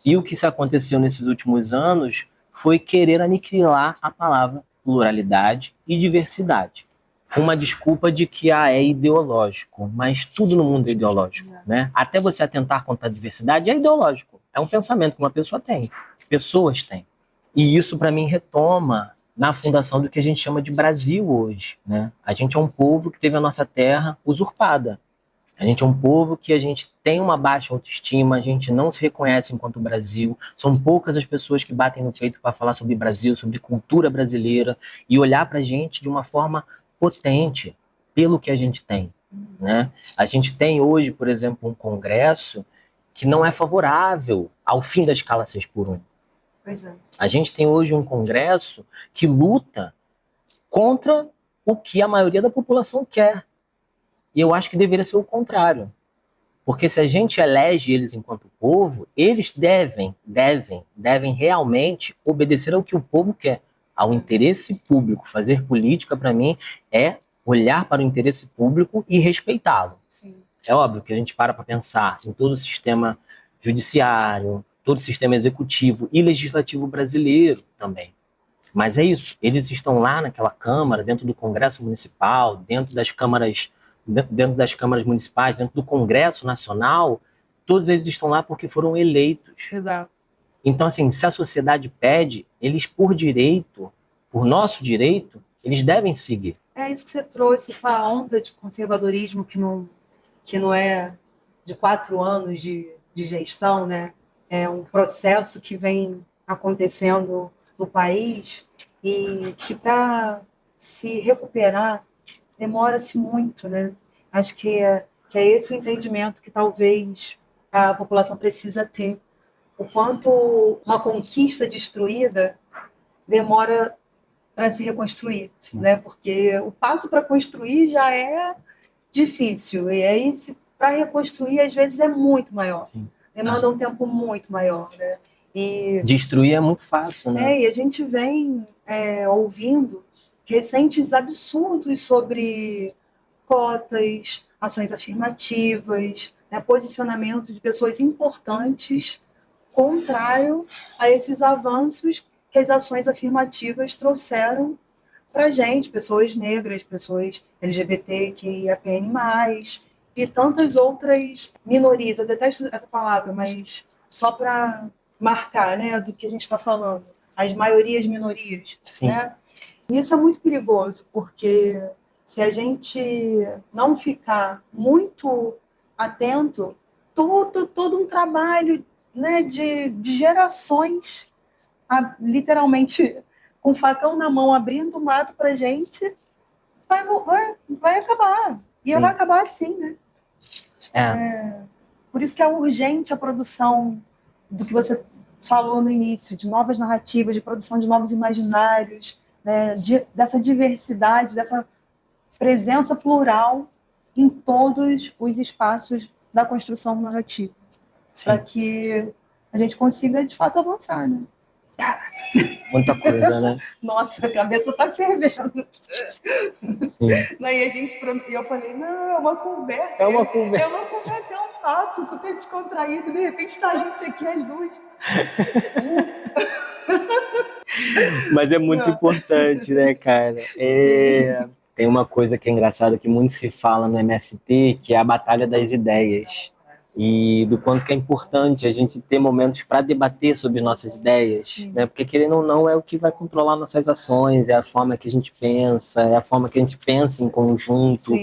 E o que se aconteceu nesses últimos anos foi querer aniquilar a palavra pluralidade e diversidade. Uma desculpa de que é ideológico, mas tudo no mundo é ideológico. Né? Até você atentar contra a diversidade é ideológico. É um pensamento que uma pessoa tem, que pessoas têm. E isso, para mim, retoma na fundação do que a gente chama de Brasil hoje. Né? A gente é um povo que teve a nossa terra usurpada. A gente é um povo que a gente tem uma baixa autoestima, a gente não se reconhece enquanto Brasil. São poucas as pessoas que batem no peito para falar sobre Brasil, sobre cultura brasileira e olhar para a gente de uma forma potente pelo que a gente tem, né? A gente tem hoje, por exemplo, um Congresso que não é favorável ao fim da escala 6x1. Pois é. A gente tem hoje um Congresso que luta contra o que a maioria da população quer. E eu acho que deveria ser o contrário. Porque se a gente elege eles enquanto povo, eles devem realmente obedecer ao que o povo quer, ao interesse público. Fazer política, para mim, é olhar para o interesse público e respeitá-lo. Sim. É óbvio que a gente para pensar em todo o sistema judiciário, todo o sistema executivo e legislativo brasileiro também. Mas é isso, eles estão lá naquela Câmara, dentro do Congresso Municipal, dentro das câmaras municipais, dentro do Congresso Nacional, todos eles estão lá porque foram eleitos. Exato. Então, assim, se a sociedade pede, eles, por direito, por nosso direito, eles devem seguir. É isso que você trouxe, essa onda de conservadorismo que não é de 4 anos de gestão, né? É um processo que vem acontecendo no país e que, para se recuperar, demora-se muito, né? Acho que é esse o entendimento que talvez a população precisa ter. O quanto uma conquista destruída demora para se reconstruir, né? Porque o passo para construir já é difícil, e aí para reconstruir às vezes é muito maior. Sim. Demanda um tempo muito maior, né? E destruir é muito fácil, né? E a gente vem ouvindo recentes absurdos sobre cotas, ações afirmativas, né, posicionamento de pessoas importantes contrário a esses avanços que as ações afirmativas trouxeram para a gente, pessoas negras, pessoas LGBTQIAPN+, e tantas outras minorias. Eu detesto essa palavra, mas só para marcar, né, do que a gente está falando. As maiorias, minorias. Sim. Né? E isso é muito perigoso, porque se a gente não ficar muito atento, todo um trabalho, né, de gerações, literalmente com o facão na mão, abrindo o mato para a gente, vai acabar. E vai acabar assim, né? Por isso que é urgente a produção do que você falou no início, de novas narrativas, de produção de novos imaginários, né, dessa diversidade, dessa presença plural em todos os espaços da construção narrativa, para que a gente consiga, de fato, avançar, né? Muita coisa, né? Nossa, a cabeça tá fervendo. Sim. E eu falei, não, é uma conversa. É uma conversa, é um papo super descontraído. De repente tá a gente aqui, as duas. Mas é muito importante, né, cara? Tem uma coisa que é engraçada, que muito se fala no MST, que é a batalha das ideias. E do quanto que é importante a gente ter momentos para debater sobre nossas ideias, né? Porque querendo ou não é o que vai controlar nossas ações, é a forma que a gente pensa, é a forma que a gente pensa em conjunto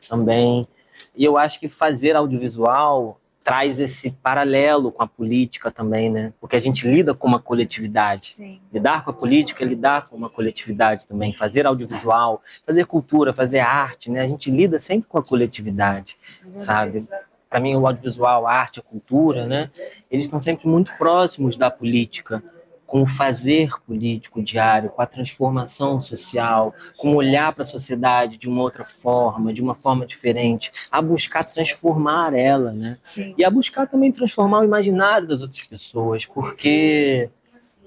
também. E eu acho que fazer audiovisual traz esse paralelo com a política também, né? Porque a gente lida com uma coletividade. Sim. Lidar com a política é lidar com uma coletividade também. Fazer audiovisual, fazer cultura, fazer arte, né? A gente lida sempre com a coletividade, sabe? Para mim, o audiovisual, a arte, a cultura, né? Eles estão sempre muito próximos da política, com o fazer político diário, com a transformação social, com olhar para a sociedade de uma outra forma, de uma forma diferente, a buscar transformar ela, né? Sim. E a buscar também transformar o imaginário das outras pessoas, porque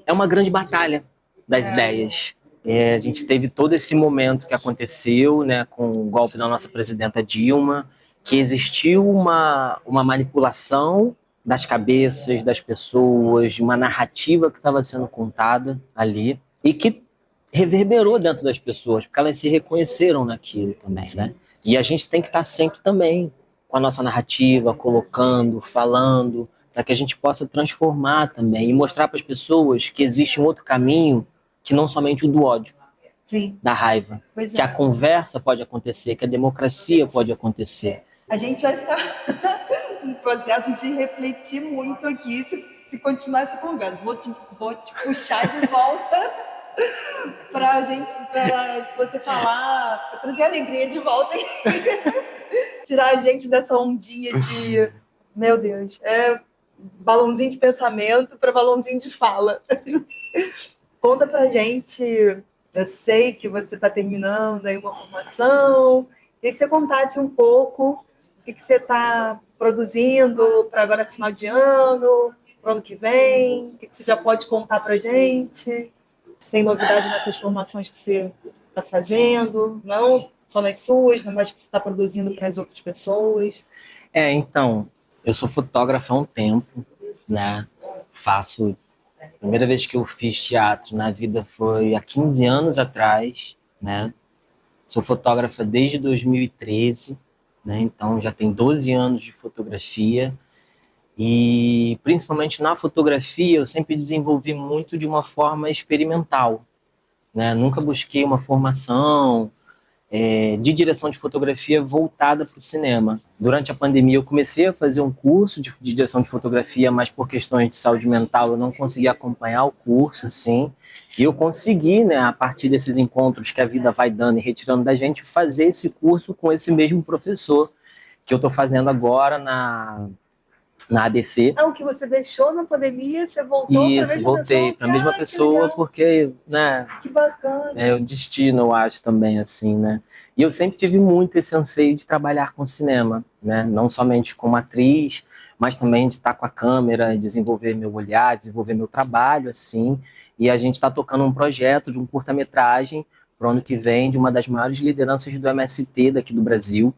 é uma grande batalha das ideias. A gente teve todo esse momento que aconteceu, né, com o golpe da nossa presidenta Dilma, que existiu uma manipulação das cabeças das pessoas, de uma narrativa que estava sendo contada ali, e que reverberou dentro das pessoas, porque elas se reconheceram naquilo também, né? E a gente tem que estar sempre também com a nossa narrativa, colocando, falando, para que a gente possa transformar também e mostrar para as pessoas que existe um outro caminho que não somente o do ódio, Sim. da raiva, que a conversa pode acontecer, que a democracia pode acontecer. A gente vai ficar no processo de refletir muito aqui se continuar essa conversa. Vou te puxar de volta para você falar, para trazer a alegria de volta e tirar a gente dessa ondinha de, meu Deus, balãozinho de pensamento para balãozinho de fala. Conta pra gente, eu sei que você está terminando aí uma formação, queria que você contasse um pouco o que você está produzindo para agora final de ano, para o ano que vem, o que você já pode contar para a gente, sem novidade nessas formações que você está fazendo, não só nas suas, mas que você está produzindo para as outras pessoas. Então, eu sou fotógrafo há um tempo, né? A primeira vez que eu fiz teatro na vida foi há 15 anos atrás, né? Sou fotógrafa desde 2013, né? Então já tem 12 anos de fotografia e principalmente na fotografia eu sempre desenvolvi muito de uma forma experimental, né? Nunca busquei uma formação de direção de fotografia voltada para o cinema. Durante a pandemia eu comecei a fazer um curso de direção de fotografia, mas por questões de saúde mental eu não consegui acompanhar o curso, assim. E eu consegui, né, a partir desses encontros que a vida vai dando e retirando da gente, fazer esse curso com esse mesmo professor que eu estou fazendo agora na ABC. O que você deixou na pandemia, você voltou para a mesma pessoa? Isso, voltei para a mesma pessoa porque, né... Que bacana. É o destino, eu acho, também, assim, né? E eu sempre tive muito esse anseio de trabalhar com cinema, né? Não somente como atriz, mas também de estar com a câmera, desenvolver meu olhar, desenvolver meu trabalho, assim. E a gente está tocando um projeto de um curta-metragem para o ano que vem, de uma das maiores lideranças do MST daqui do Brasil,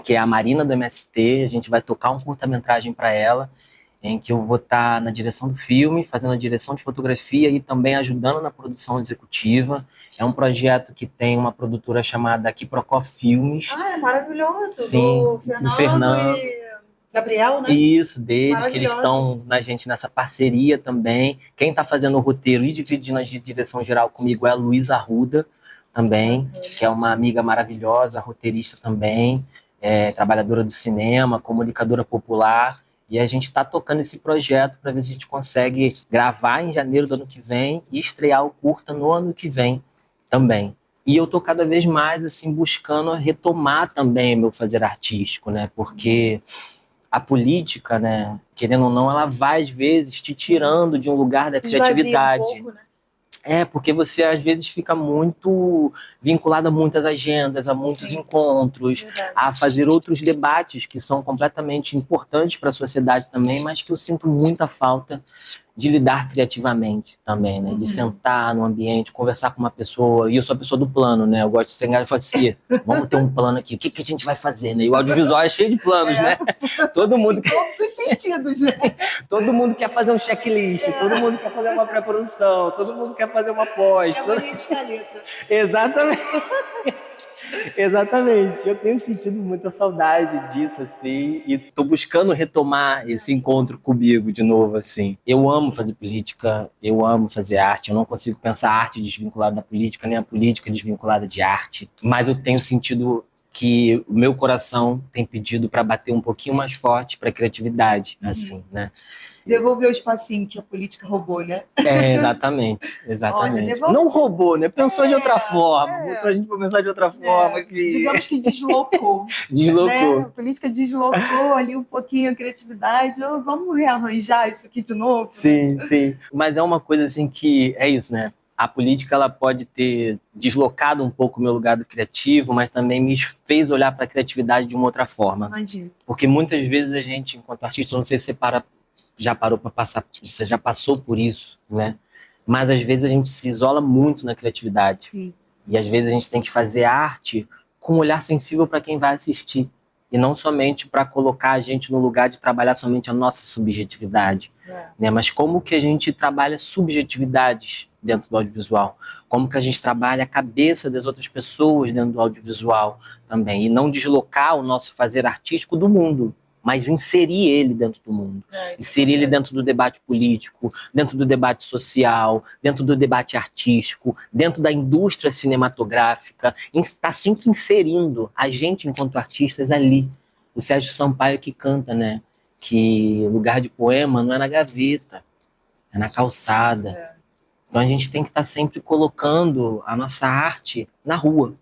que é a Marina do MST. A gente vai tocar um curta-metragem para ela, em que eu vou estar na direção do filme, fazendo a direção de fotografia e também ajudando na produção executiva. É um projeto que tem uma produtora chamada Quiprocó Filmes. É maravilhoso. Sim, do Fernando e Gabriel, né? Isso, deles, que eles estão nessa parceria também. Quem está fazendo o roteiro e dividindo a direção geral comigo é a Luísa Arruda, também, que é uma amiga maravilhosa, roteirista também, trabalhadora do cinema, comunicadora popular. E a gente está tocando esse projeto para ver se a gente consegue gravar em janeiro do ano que vem e estrear o curta no ano que vem também. E eu estou cada vez mais assim, buscando retomar também meu fazer artístico, né? Porque a política, né, querendo ou não, ela vai às vezes te tirando de um lugar da criatividade. Um pouco, né? Porque você às vezes fica muito vinculado a muitas agendas, a muitos encontros, verdade, a fazer outros debates que são completamente importantes para a sociedade também, mas que eu sinto muita falta de lidar criativamente também, né? De sentar no ambiente, conversar com uma pessoa. E eu sou a pessoa do plano, né? Eu gosto de sentar e falar assim, vamos ter um plano aqui, o que a gente vai fazer, né? E o audiovisual é cheio de planos, né? Todo mundo... Em todos os sentidos, né? Todo mundo quer fazer um checklist, todo mundo quer fazer uma pré-produção, todo mundo quer fazer uma pós. Bolinha de escaleta. Exatamente. Exatamente. Eu tenho sentido muita saudade disso, assim, e tô buscando retomar esse encontro comigo de novo, assim. Eu amo fazer política, eu amo fazer arte, eu não consigo pensar arte desvinculada da política, nem a política desvinculada de arte, mas eu tenho sentido que o meu coração tem pedido para bater um pouquinho mais forte para a criatividade, assim, né? Devolver o espacinho que a política roubou, né? Exatamente. Olha, não roubou, né? Pensou de outra forma, botou a gente para pensar de outra forma. Digamos que deslocou. Deslocou. Né? A política deslocou ali um pouquinho a criatividade. Vamos rearranjar isso aqui de novo? Sim, sim. Mas é uma coisa assim que é isso, né? A política ela pode ter deslocado um pouco o meu lugar do criativo, mas também me fez olhar para a criatividade de uma outra forma. Imagina. Porque muitas vezes a gente, enquanto artista, não sei se você já parou para passar, você já passou por isso, né? Mas às vezes a gente se isola muito na criatividade. Sim. E às vezes a gente tem que fazer arte com um olhar sensível para quem vai assistir. E não somente para colocar a gente no lugar de trabalhar somente a nossa subjetividade. Né? Mas como que a gente trabalha subjetividades dentro do audiovisual? Como que a gente trabalha a cabeça das outras pessoas dentro do audiovisual também? E não deslocar o nosso fazer artístico do mundo, mas inserir ele dentro do mundo. Inserir ele dentro do debate político, dentro do debate social, dentro do debate artístico, dentro da indústria cinematográfica. Está sempre inserindo a gente, enquanto artistas, ali. o Sérgio Sampaio que canta, né? Que lugar de poema não é na gaveta, é na calçada. É. Então a gente tem que estar sempre colocando a nossa arte na rua.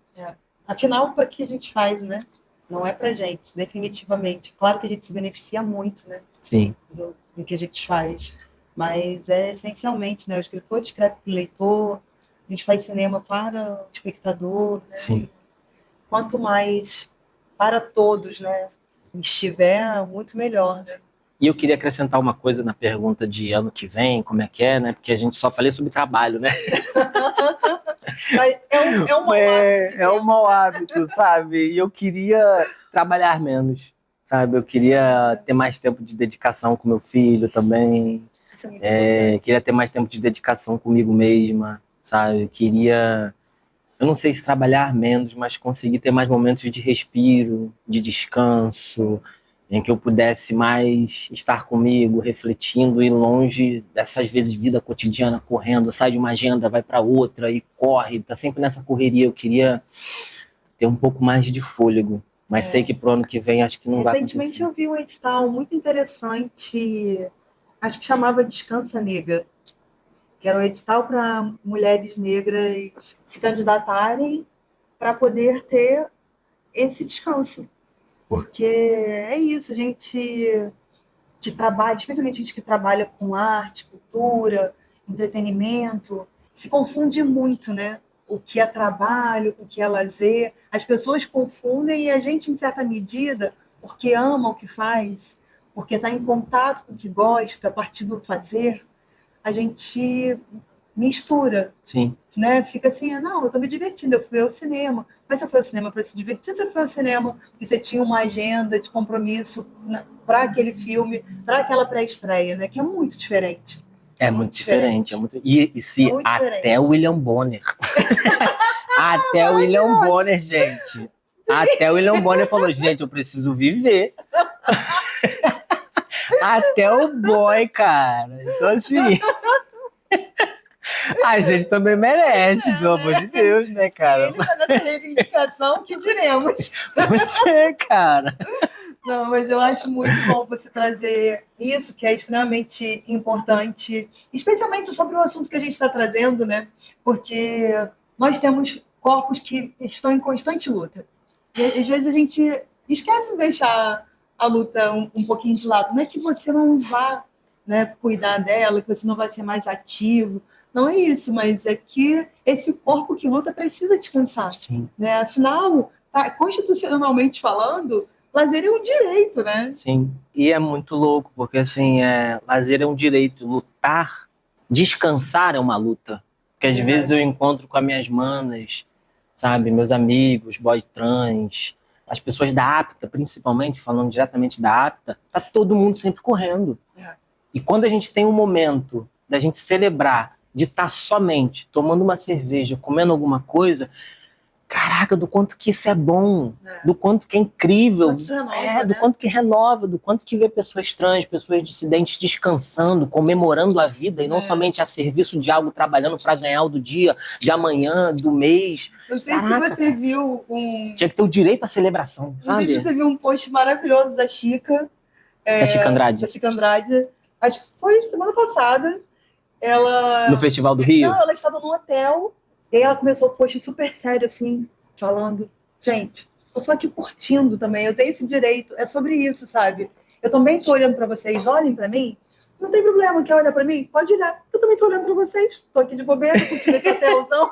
Afinal, para que a gente faz, né? Não é pra gente, definitivamente. Claro que a gente se beneficia muito, né? Sim. Do que a gente faz. Mas é essencialmente, né? O escritor escreve para o leitor, a gente faz cinema para o espectador, né? Sim. Quanto mais para todos, né? Estiver, muito melhor, né? E eu queria acrescentar uma coisa na pergunta de ano que vem, como é que é, né? Porque a gente só falei sobre trabalho, né? Mas é um mau hábito. É um mau hábito, sabe? E eu queria trabalhar menos, sabe? Eu queria ter mais tempo de dedicação com meu filho também. Isso é muito importante. Queria ter mais tempo de dedicação comigo mesma, sabe? Eu não sei se trabalhar menos, mas conseguir ter mais momentos de respiro, de descanso, em que eu pudesse mais estar comigo, refletindo e longe dessas vezes vida cotidiana, correndo, sai de uma agenda, vai para outra e corre, tá sempre nessa correria. Eu queria ter um pouco mais de fôlego, mas sei que pro ano que vem acho que não vai acontecer. Recentemente eu vi um edital muito interessante, acho que chamava Descansa Nega, que era um edital para mulheres negras se candidatarem para poder ter esse descanso. Porque é isso, a gente que trabalha, especialmente a gente que trabalha com arte, cultura, entretenimento, se confunde muito, né? O que é trabalho, o que é lazer. As pessoas confundem e a gente, em certa medida, porque ama o que faz, porque está em contato com o que gosta, a partir do fazer, a gente mistura. Sim. Né? Fica assim, não, eu estou me divertindo, eu fui ao cinema. Mas você foi ao cinema para se divertir, você foi ao cinema porque você tinha uma agenda de compromisso para aquele filme, para aquela pré-estreia, né? Que é muito diferente. É muito diferente. E se muito até diferente. o William Bonner. Até o William Bonner, gente. Até o William Bonner falou, gente, eu preciso viver. Até o boy, cara. Então, assim... A gente também merece, pelo amor de Deus, né, cara? Se ele tá nessa reivindicação, que diremos? Você, cara. Não, mas eu acho muito bom você trazer isso, que é extremamente importante, especialmente sobre o assunto que a gente está trazendo, né? Porque nós temos corpos que estão em constante luta. E, às vezes a gente esquece de deixar a luta um pouquinho de lado. Não é que você não vá, né, cuidar dela, que você não vai ser mais ativo. Não é isso, mas é que esse corpo que luta precisa descansar. Sim. Né? Afinal, constitucionalmente falando, lazer é um direito, né? Sim. E é muito louco, porque assim, lazer é um direito, lutar, descansar é uma luta. Porque às vezes eu encontro com as minhas manas, sabe, meus amigos, boy trans, as pessoas da APTA, principalmente, falando diretamente da APTA, tá todo mundo sempre correndo. E quando a gente tem um momento da gente celebrar, de estar somente tomando uma cerveja, comendo alguma coisa, caraca, do quanto que isso é bom, do quanto que é incrível, do quanto que renova, do quanto que vê pessoas trans, pessoas dissidentes descansando, comemorando a vida e não somente a serviço de algo, trabalhando para ganhar o do dia, de amanhã, do mês. Não sei se você viu Tinha que ter o direito à celebração, sabe? Não sei se você viu um post maravilhoso da Chica. Da Chica Andrade. Da Chica Andrade. Acho que foi semana passada. Ela... No Festival do Rio? Não, ela estava num hotel. E aí ela começou o post super sério, assim, falando, gente, eu só aqui curtindo também, eu tenho esse direito, é sobre isso, sabe? Eu também estou olhando para vocês, olhem para mim, não tem problema, quer olhar para mim? Pode olhar, eu também estou olhando para vocês, estou aqui de bobeira, curtindo esse hotelzão.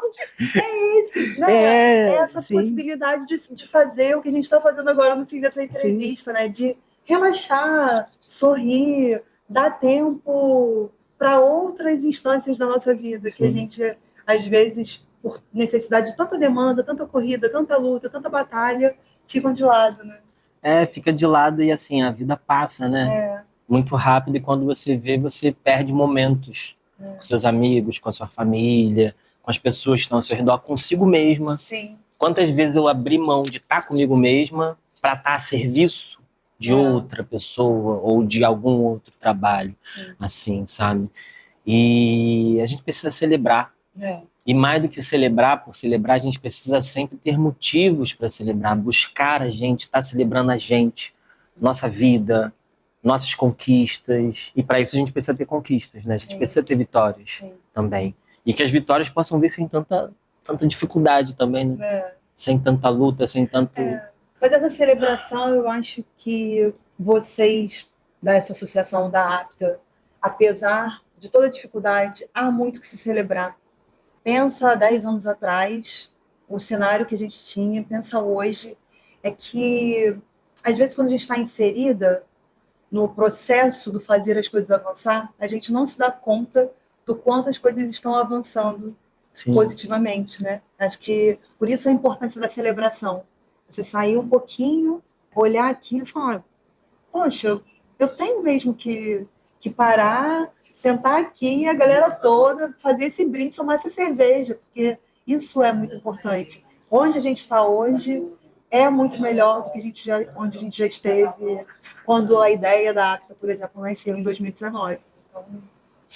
É isso, né? É essa possibilidade de fazer o que a gente está fazendo agora no fim dessa entrevista, né? De relaxar, sorrir, dar tempo para outras instâncias da nossa vida, que a gente, às vezes, por necessidade de tanta demanda, tanta corrida, tanta luta, tanta batalha, ficam de lado, né? Fica de lado e assim, a vida passa, né? Muito rápido, e quando você vê, você perde momentos com seus amigos, com a sua família, com as pessoas que estão ao seu redor, consigo mesma. Sim. Quantas vezes eu abri mão de estar comigo mesma para estar a serviço de outra pessoa ou de algum outro trabalho, assim, sabe? E a gente precisa celebrar. E mais do que celebrar, por celebrar, a gente precisa sempre ter motivos para celebrar, buscar a gente, estar celebrando a gente, nossa vida, nossas conquistas. E para isso a gente precisa ter conquistas, né? A gente precisa ter vitórias também. E que as vitórias possam vir sem tanta dificuldade também, né? Sem tanta luta, sem tanto... Mas essa celebração, eu acho que vocês, dessa associação da APTA, apesar de toda a dificuldade, há muito que se celebrar. Pensa 10 anos atrás, o cenário que a gente tinha, pensa hoje, é que, às vezes, quando a gente está inserida no processo do fazer as coisas avançar, a gente não se dá conta do quanto as coisas estão avançando positivamente, né? Acho que por isso a importância da celebração. Você sair um pouquinho, olhar aquilo e falar, poxa, eu tenho mesmo que parar, sentar aqui e a galera toda fazer esse brinde, tomar essa cerveja, porque isso é muito importante. Onde a gente está hoje é muito melhor do que onde a gente já esteve quando a ideia da APTA, por exemplo, nasceu em 2019. Então,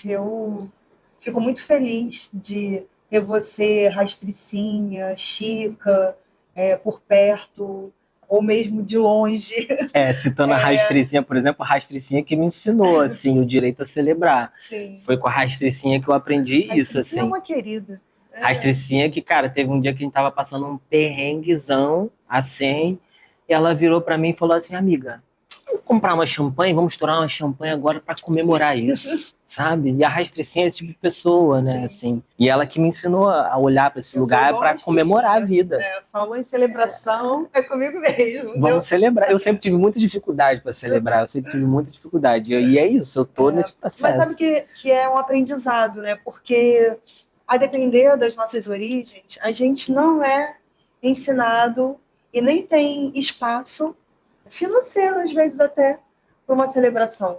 eu fico muito feliz de ter você, Rastricinha, Chica, por perto, ou mesmo de longe. Citando a Rastricinha, por exemplo, a Rastricinha que me ensinou, assim, o direito a celebrar. Sim. Foi com a Rastricinha que eu aprendi isso, assim. É uma querida. Rastricinha que, cara, teve um dia que a gente tava passando um perrenguezão, assim, e ela virou pra mim e falou assim, amiga, vamos comprar uma champanhe, vamos estourar uma champanhe agora pra comemorar isso, sabe? E a Rastricinha é esse tipo de pessoa, né, assim. E ela que me ensinou a olhar pra esse lugar pra comemorar a vida. Falou em celebração, é comigo mesmo. Vamos celebrar. Eu sempre tive muita dificuldade pra celebrar, E é isso, eu tô nesse processo. Mas sabe que é um aprendizado, né? Porque, a depender das nossas origens, a gente não é ensinado e nem tem espaço financeiro, às vezes até, para uma celebração.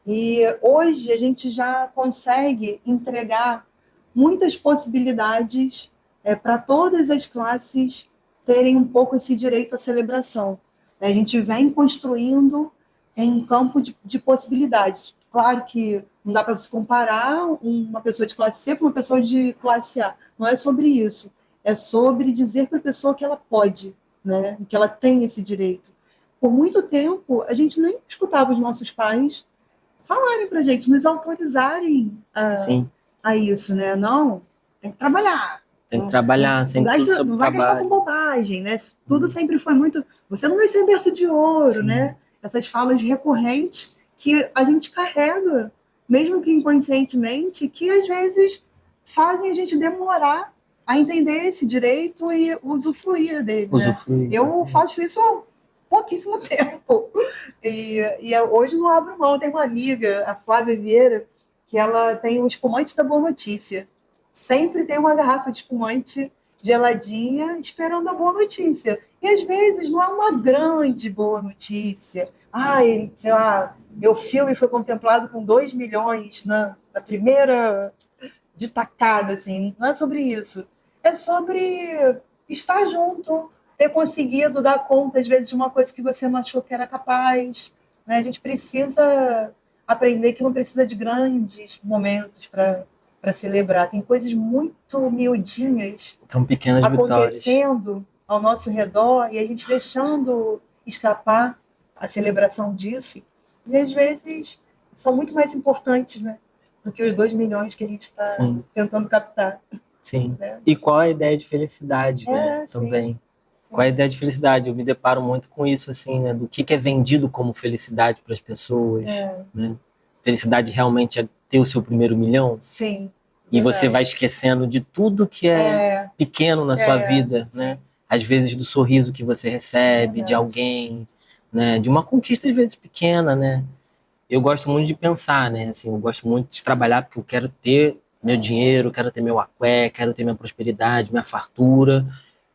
E hoje a gente já consegue entregar muitas possibilidades para todas as classes terem um pouco esse direito à celebração. A gente vem construindo em um campo de possibilidades. Claro que não dá para se comparar uma pessoa de classe C com uma pessoa de classe A. Não é sobre isso. É sobre dizer para a pessoa que ela pode, né? Que ela tem esse direito. Por muito tempo, a gente nem escutava os nossos pais falarem para a gente, nos autorizarem a isso, né? Não, tem que trabalhar. Tem que trabalhar, sem tudo sobre não vai gastar com bobagem, né? Tudo sempre foi muito... Você não vai ser berço de ouro, né? Essas falas recorrentes que a gente carrega, mesmo que inconscientemente, que às vezes fazem a gente demorar a entender esse direito e usufruir dele. Né? Eu faço isso há pouquíssimo tempo. E hoje não abro mão. Eu tenho uma amiga, a Flávia Vieira, que ela tem um espumante da Boa Notícia. Sempre tem uma garrafa de espumante geladinha esperando a boa notícia. E às vezes não é uma grande boa notícia. Ai, sei lá, meu filme foi contemplado com 2 milhões na primeira de tacada, assim. Não é sobre isso. É sobre estar junto, ter conseguido dar conta, às vezes, de uma coisa que você não achou que era capaz. Né? A gente precisa aprender que não precisa de grandes momentos para celebrar. Tem coisas muito miudinhas tão pequenas acontecendo vitórias ao nosso redor e a gente deixando escapar a celebração disso. E, às vezes, são muito mais importantes, né, do que os 2 milhões que a gente está tentando captar. Sim. Né? E qual a ideia de felicidade, né? Também. Sim. Qual é a ideia de felicidade? Eu me deparo muito com isso, assim, né? Do que é vendido como felicidade para as pessoas. Né? Felicidade realmente é ter o seu primeiro milhão? Sim. E você vai esquecendo de tudo que é pequeno na sua vida, né? Às vezes do sorriso que você recebe, de alguém, né? De uma conquista, às vezes, pequena, né? Eu gosto muito de pensar, né? Assim, eu gosto muito de trabalhar porque eu quero ter meu dinheiro, quero ter meu aqué, quero ter minha prosperidade, minha fartura,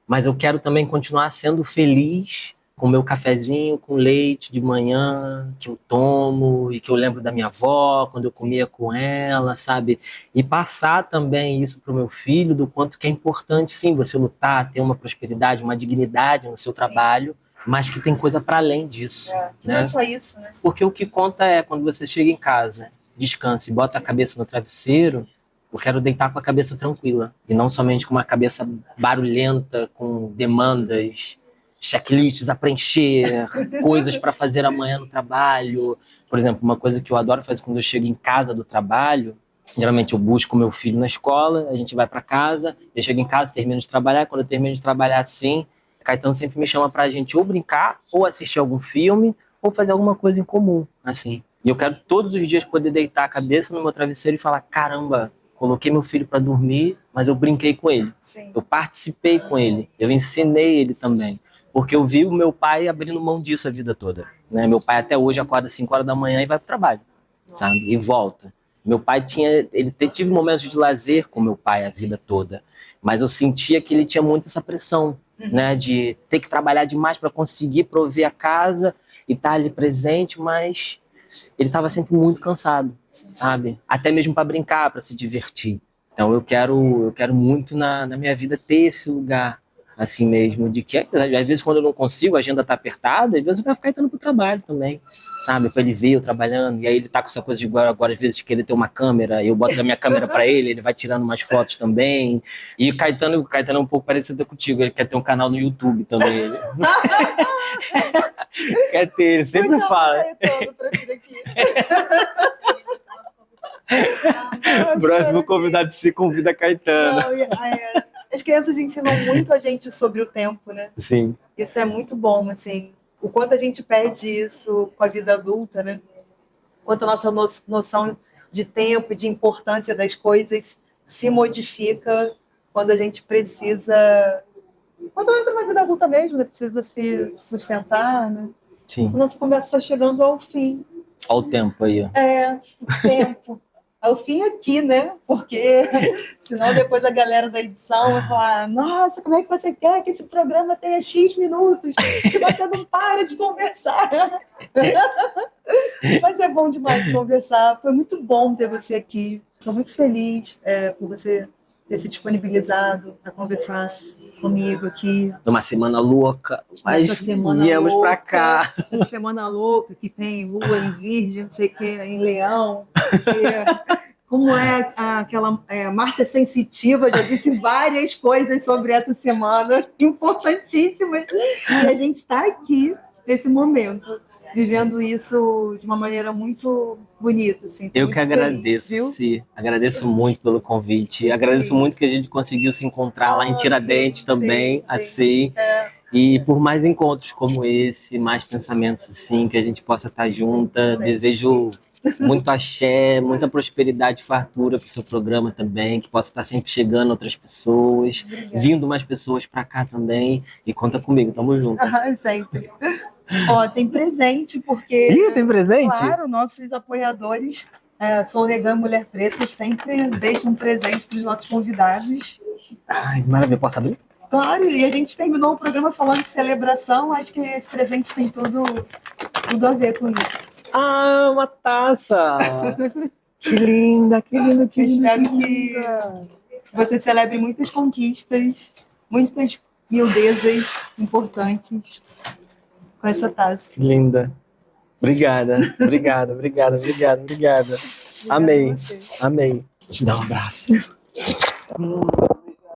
mas eu quero também continuar sendo feliz com meu cafezinho com leite de manhã, que eu tomo e que eu lembro da minha avó, quando eu comia com ela, sabe? E passar também isso para o meu filho, do quanto que é importante, sim, você lutar, ter uma prosperidade, uma dignidade no seu trabalho, mas que tem coisa para além disso. Né? Não é só isso, né? Porque o que conta é quando você chega em casa, descansa e bota a cabeça no travesseiro, eu quero deitar com a cabeça tranquila, e não somente com uma cabeça barulhenta, com demandas, checklists a preencher, coisas para fazer amanhã no trabalho. Por exemplo, uma coisa que eu adoro fazer quando eu chego em casa do trabalho, geralmente eu busco meu filho na escola, a gente vai para casa, eu chego em casa, termino de trabalhar, quando eu termino de trabalhar assim, Caetano sempre me chama pra gente ou brincar, ou assistir algum filme, ou fazer alguma coisa em comum, assim. E eu quero todos os dias poder deitar a cabeça no meu travesseiro e falar, caramba, coloquei meu filho para dormir, mas eu brinquei com ele. Sim. Eu participei com ele, eu ensinei ele também. Porque eu vi o meu pai abrindo mão disso a vida toda. Né? Meu pai até hoje acorda às 5 horas da manhã e vai pro trabalho, sabe? E volta. Meu pai tive momentos de lazer com meu pai a vida toda, mas eu sentia que ele tinha muito essa pressão, né? De ter que trabalhar demais para conseguir prover a casa e estar ali presente, mas ele estava sempre muito cansado, sabe? Até mesmo para brincar, para se divertir. Então eu quero muito na minha vida ter esse lugar, assim mesmo, de que às vezes quando eu não consigo, a agenda tá apertada, às vezes eu quero ficar indo pro trabalho também, sabe? Para ele ver eu trabalhando, e aí ele tá com essa coisa de agora às vezes de querer ter uma câmera, eu boto a minha câmera para ele vai tirando umas fotos também. E o Caetano é um pouco parecido contigo, ele quer ter um canal no YouTube também. Quer ter, ele sempre fala. Caetano pra vir aqui. Próximo convidado se convida Caetano. Não, as crianças ensinam muito a gente sobre o tempo, né? Sim. Isso é muito bom, assim. O quanto a gente perde isso com a vida adulta, né? Quanto a nossa noção de tempo, de importância das coisas se modifica quando a gente precisa... Quando entra na vida adulta mesmo, né? Precisa se sustentar, né? Sim. A nossa conversa está chegando ao fim. Olha o tempo aí, ó. O tempo. Ao fim aqui, né? Porque senão depois a galera da edição vai falar, nossa, como é que você quer que esse programa tenha X minutos se você não para de conversar? Mas é bom demais conversar. Foi muito bom ter você aqui. Estou muito feliz por você ter se disponibilizado a conversar comigo aqui. Numa semana louca, mas viemos para cá. Uma semana louca, que tem lua em virgem, não sei o que, em leão. Como é aquela Márcia Sensitiva, já disse várias coisas sobre essa semana, importantíssimas. E a gente está aqui, nesse momento, vivendo isso de uma maneira muito bonita. Assim. Eu que agradeço, Cí. Agradeço muito pelo convite. Agradeço muito que a gente conseguiu se encontrar lá em Tiradentes também, assim. E por mais encontros como esse, mais pensamentos assim, que a gente possa estar junta. Desejo muito axé, muita prosperidade e fartura para o seu programa também, que possa estar sempre chegando outras pessoas, vindo mais pessoas para cá também. E conta comigo, tamo junto. Sempre. Ó, tem presente, porque... Ih, tem presente? Claro, nossos apoiadores, Sou Negã Mulher Preta, sempre deixam um presente para os nossos convidados. Ai, maravilha, posso abrir? Claro, e a gente terminou o programa falando de celebração, acho que esse presente tem tudo a ver com isso. Ah, uma taça! Que linda, que linda, que linda. Espero que você celebre muitas conquistas, muitas miudezas importantes com essa taça. Linda. Obrigada. Amei. Amei. Te dar um abraço.